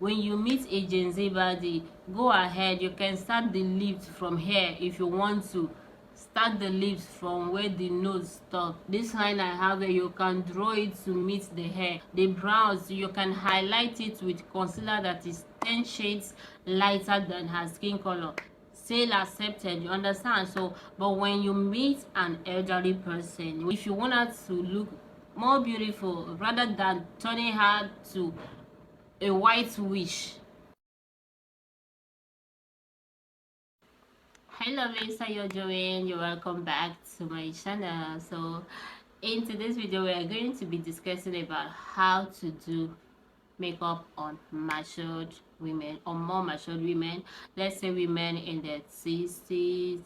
when you meet a Gen Z body, go ahead, you can start the lift from here if you want to. Start the lips from where the nose stops. This line I have here, you can draw it to meet the hair. The brows, you can highlight it with concealer that is 10 shades lighter than her skin color. Sale accepted, you understand? So but when you meet an elderly person, if you want her to look more beautiful rather than turning her to a white witch. Hello lovelies, how you doing? You're welcome back to my channel. So in today's video, we are going to be discussing about how to do makeup on matured women or more matured women. Let's say women in their 60s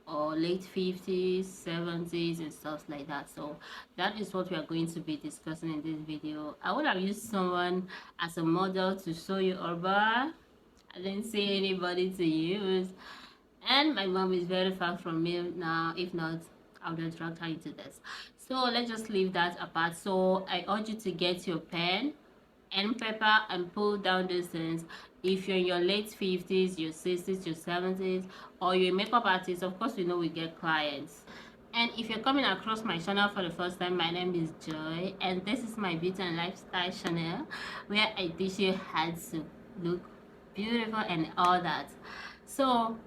or late 50s, 70s and stuff like that. So that is what we are going to be discussing in this video. I would have used someone as a model to show you over. I didn't see anybody to use, and my mom is very far from me now. If not, I would have dragged her into this. So let's just leave that apart. So I urge you to get your pen and paper and pull down these things. If you're in your late 50s, your 60s, your 70s, or you're a makeup artist, of course we know we get clients. And if you're coming across my channel for the first time, my name is Joy, and this is my beauty and lifestyle channel where I teach you how to look beautiful and all that. So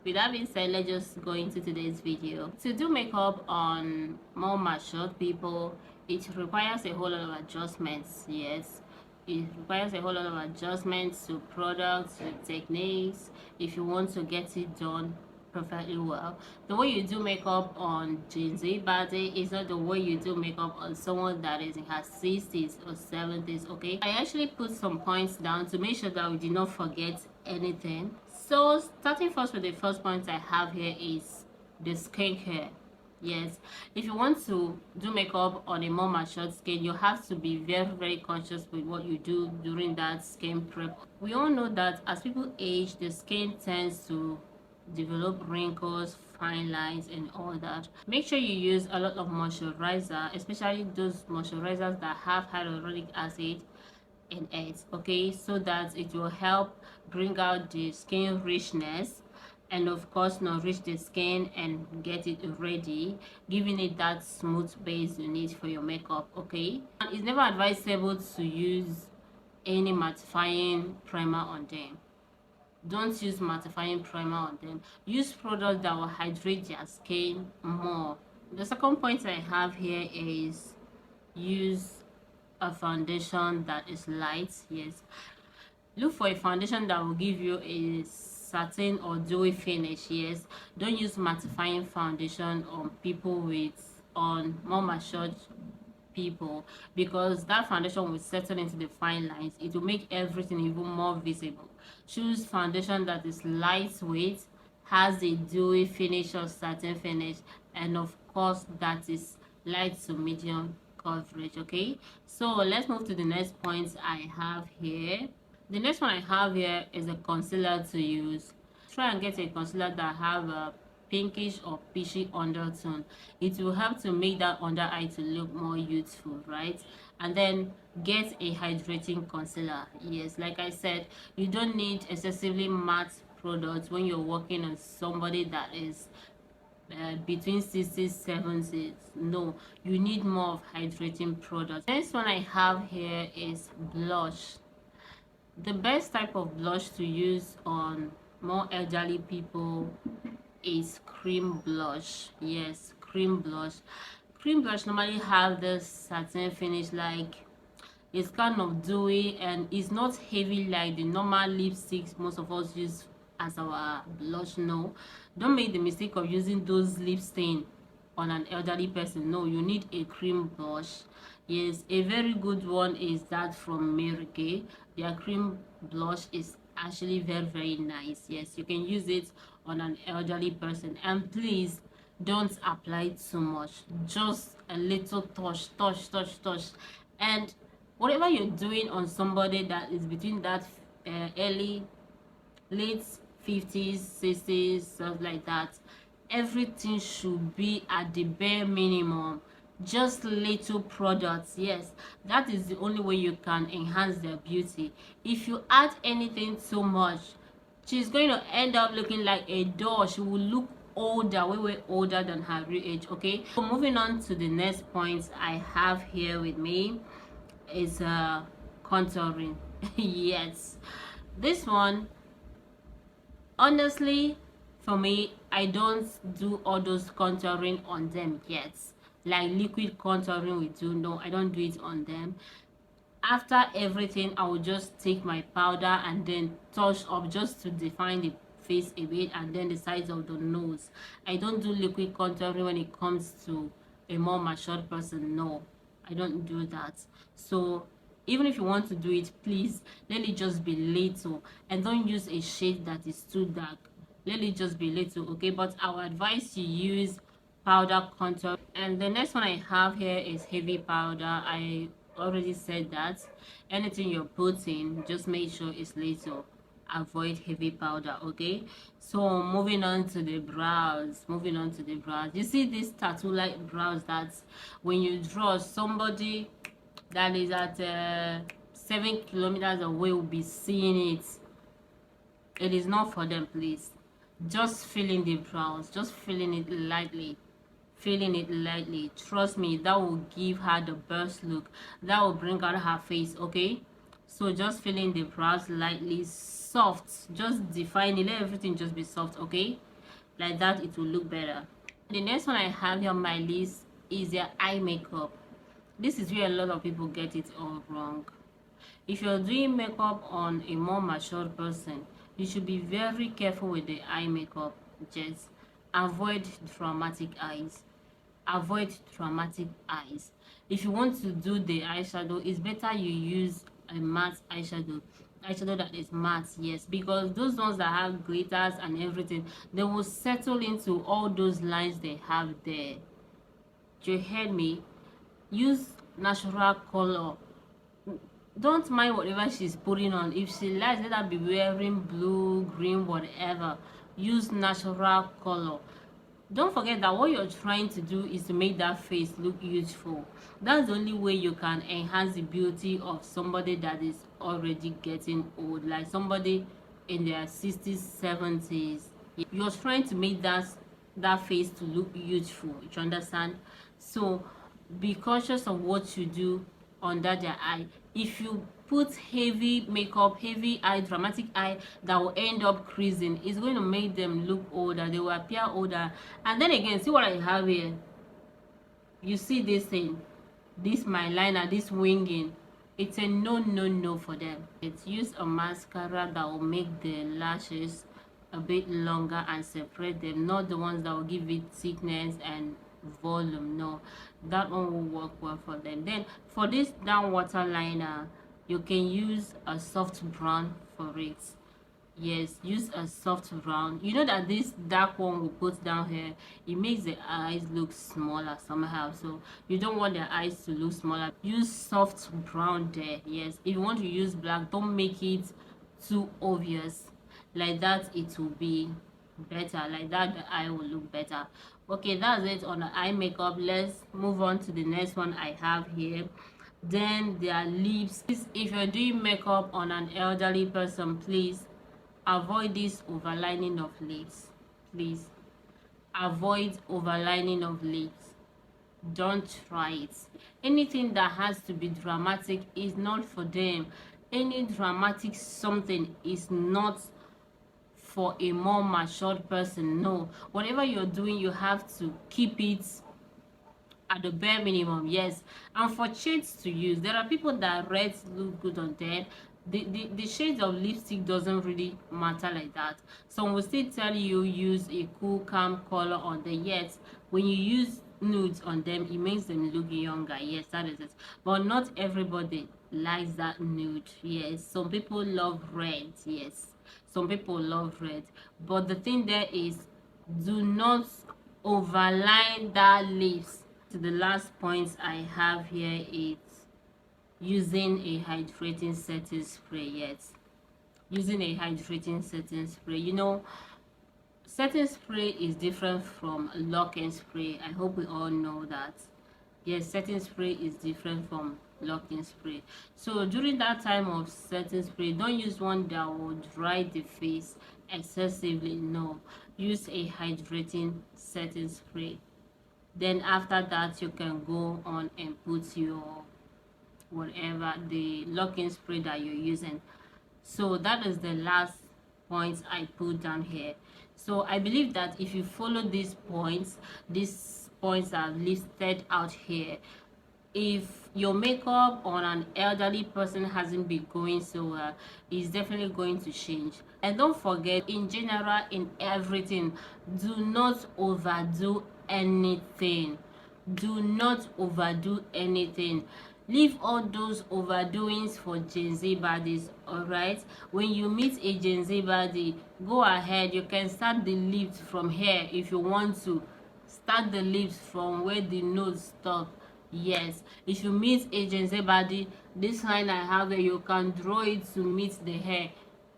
with that being said, let's just go into today's video. To do makeup on more matured people, it requires a whole lot of adjustments. Yes, it requires a whole lot of adjustments to products, to techniques, if you want to get it done perfectly well. The way you do makeup on Gen Z body is not the way you do makeup on someone that is in her 60s or 70s. Okay, I actually put some points down to make sure that we did not forget anything. So starting first with the first point I have here is the skincare. Yes, if you want to do makeup on a more matured skin, you have to be very conscious with what you do during that skin prep. We all know that as people age, the skin tends to develop wrinkles, fine lines and all that. Make sure you use a lot of moisturizer, especially those moisturizers that have hyaluronic acid in it, okay, so that it will help bring out the skin richness and of course nourish the skin and get it ready, giving it that smooth base you need for your makeup. Okay, and it's never advisable to use any mattifying primer on them. Don't use mattifying primer on them. Use products that will hydrate their skin more. The second point I have here is use a foundation that is light. Yes, look for a foundation that will give you a satin or dewy finish. Yes, don't use mattifying foundation on people with more matured people, because that foundation will settle into the fine lines. It will make everything even more visible. Choose foundation that is lightweight, has a dewy finish or satin finish, and of course that is light to medium coverage. Okay, so let's move to the next point I have here. The next one I have here is a concealer to use. Try and get a concealer that have a pinkish or peachy undertone. It will help to make that under eye to look more youthful, right? And then get a hydrating concealer. Yes, like I said, you don't need excessively matte products when you're working on somebody that is between 60s 70s. No, you need more of hydrating products. Next one I have here is blush. The best type of blush to use on more elderly people is cream blush. Yes, cream blush. Cream blush normally have this satin finish, like it's kind of dewy and it's not heavy like the normal lipsticks most of us use as our blush. No, don't make the mistake of using those lip stain on an elderly person. No, you need a cream blush. Yes, a very good one is that from Mary Kay. Their cream blush is actually very nice. Yes, you can use it on an elderly person, and please don't apply too much, just a little touch, and whatever you're doing on somebody that is between that late 50s 60s, stuff like that, everything should be at the bare minimum. just little products. Yes, that is the only way you can enhance their beauty. If you add anything too much, she's going to end up looking like a doll. She will look older, way older than her real age. Okay, so moving on to the next point I have here with me is contouring. Yes, this one, honestly, for me, I don't do all those contouring on them yet. Like liquid contouring we do, no, I don't do it on them. After everything, I will just take my powder and then touch up just to define the face a bit, and then the sides of the nose. I don't do liquid contouring when it comes to a more matured person. No, I don't do that. So even if you want to do it, please let it just be little, and don't use a shade that is too dark. Let it just be little, okay? But I would advise you use powder contour. And the next one I have here is heavy powder. I already said that anything you're putting, just make sure it's little. Avoid heavy powder, okay? So moving on to the brows. You see this tattoo like brows that when you draw, somebody that is at 7 kilometers away will be seeing it. It is not for them, please. Just filling the brows, just filling it lightly, trust me, that will give her the best look, that will bring out her face, okay? So just filling the brows lightly, soft, just define it, let everything just be soft, okay? Like that, it will look better. The next one I have here on my list is their eye makeup. This is where a lot of people get it all wrong. If you're doing makeup on a more mature person, you should be very careful with the eye makeup. Just avoid dramatic eyes. If you want to do the eyeshadow, it's better you use a matte eyeshadow that is matte. Yes, because those ones that have glitters and everything, they will settle into all those lines they have there. You heard me? Use natural color. Don't mind whatever she's putting on. If she likes, let her be wearing blue, green, whatever. Use natural color. Don't forget that what you're trying to do is to make that face look youthful. That's the only way you can enhance the beauty of somebody that is already getting old, like somebody in their 60s, 70s. You're trying to make that face to look youthful. You understand? So be conscious of what you do under their eye. If you put heavy makeup, heavy eye, dramatic eye, that will end up creasing, it's going to make them look older, they will appear older. And then again, see what I have here? You see this thing, this my liner, this winging, it's a no for them. It's use a mascara that will make the lashes a bit longer and separate them, not the ones that will give it thickness and volume. No, that one will work well for them. Then for this down water liner, you can use a soft brown for it. Yes, use a soft brown. You know that this dark one we put down here, it makes the eyes look smaller somehow, so you don't want the eyes to look smaller. Use soft brown there. Yes, if you want to use black, don't make it too obvious. Like that, it will be better. Like that, the eye will look better. Okay, that's it on the eye makeup. Let's move on to the next one I have here. Then their lips. If you're doing makeup on an elderly person, please avoid this overlining of lips. Please avoid overlining of lips. Don't try it. Anything that has to be dramatic is not for them. Any dramatic something is not for a more matured person. No, whatever you're doing, you have to keep it at the bare minimum. Yes, and for shades to use, there are people that reds look good on them. The shades of lipstick doesn't really matter like that. Some will still tell you use a cool calm color on them. Yes, when you use nudes on them, it makes them look younger. Yes, that is it. But not everybody likes that nude. Yes, some people love red. Yes, some people love red. But the thing there is, do not overline that lips. To the last point I have here is using a hydrating setting spray. Yes, using a hydrating setting spray. You know, setting spray is different from lock-in spray. I hope we all know that. Yes, setting spray is different from locking spray. So during that time of setting spray, don't use one that will dry the face excessively. No, use a hydrating setting spray. Then after that, you can go on and put your whatever the locking spray that you're using. So that is the last point I put down here. So I believe that if you follow these points are listed out here, if your makeup on an elderly person hasn't been going so well, it's definitely going to change. And don't forget, in general, in everything, do not overdo anything. Do not overdo anything. Leave all those overdoings for Gen Z bodies. All right, when you meet a Gen Z body, go ahead, you can start the lift from here. If you want to start the lips from where the nose stop. Yes, if you meet a Gen Z body, this line I have here, you can draw it to meet the hair.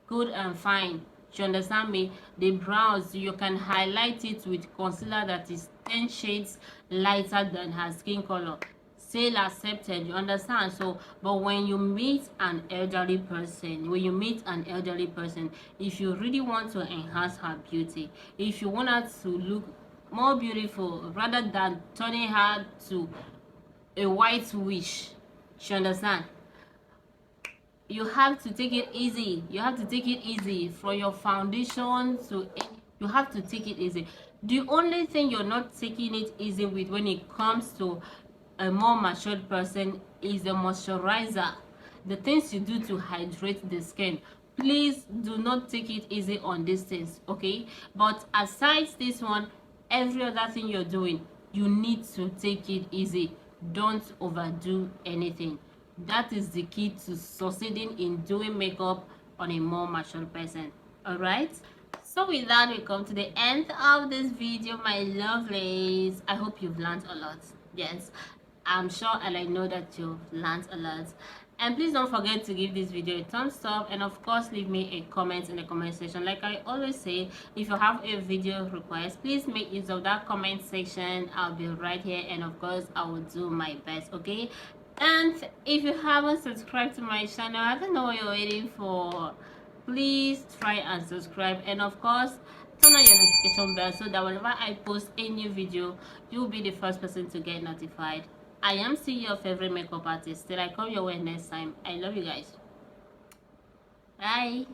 Good and fine. You understand me? The brows, you can highlight it with concealer that is 10 shades lighter than her skin color. Sale accepted, you understand? So but when you meet an elderly person, if you really want to enhance her beauty, if you want her to look more beautiful rather than turning her to a white witch, you understand, you have to take it easy. You have to take it easy from your foundation to you have to take it easy. The only thing you're not taking it easy with when it comes to a more matured person is the moisturizer, the things you do to hydrate the skin. Please do not take it easy on these things, okay? But aside this one, every other thing you're doing, you need to take it easy. Don't overdo anything. That is the key to succeeding in doing makeup on a more mature person. All right, so with that, we come to the end of this video, my lovelies. I hope you've learned a lot. Yes, I'm sure and I know that you've learned a lot. And please don't forget to give this video a thumbs up, and of course leave me a comment in the comment section. Like I always say, if you have a video request, please make use of that comment section. I'll be right here, and of course I will do my best, okay? And if you haven't subscribed to my channel, I don't know what you're waiting for. Please try and subscribe, and of course turn on your notification bell so that whenever I post a new video, you'll be the first person to get notified. I am still your favorite makeup artist. Till I come your way next time. I love you guys. Bye.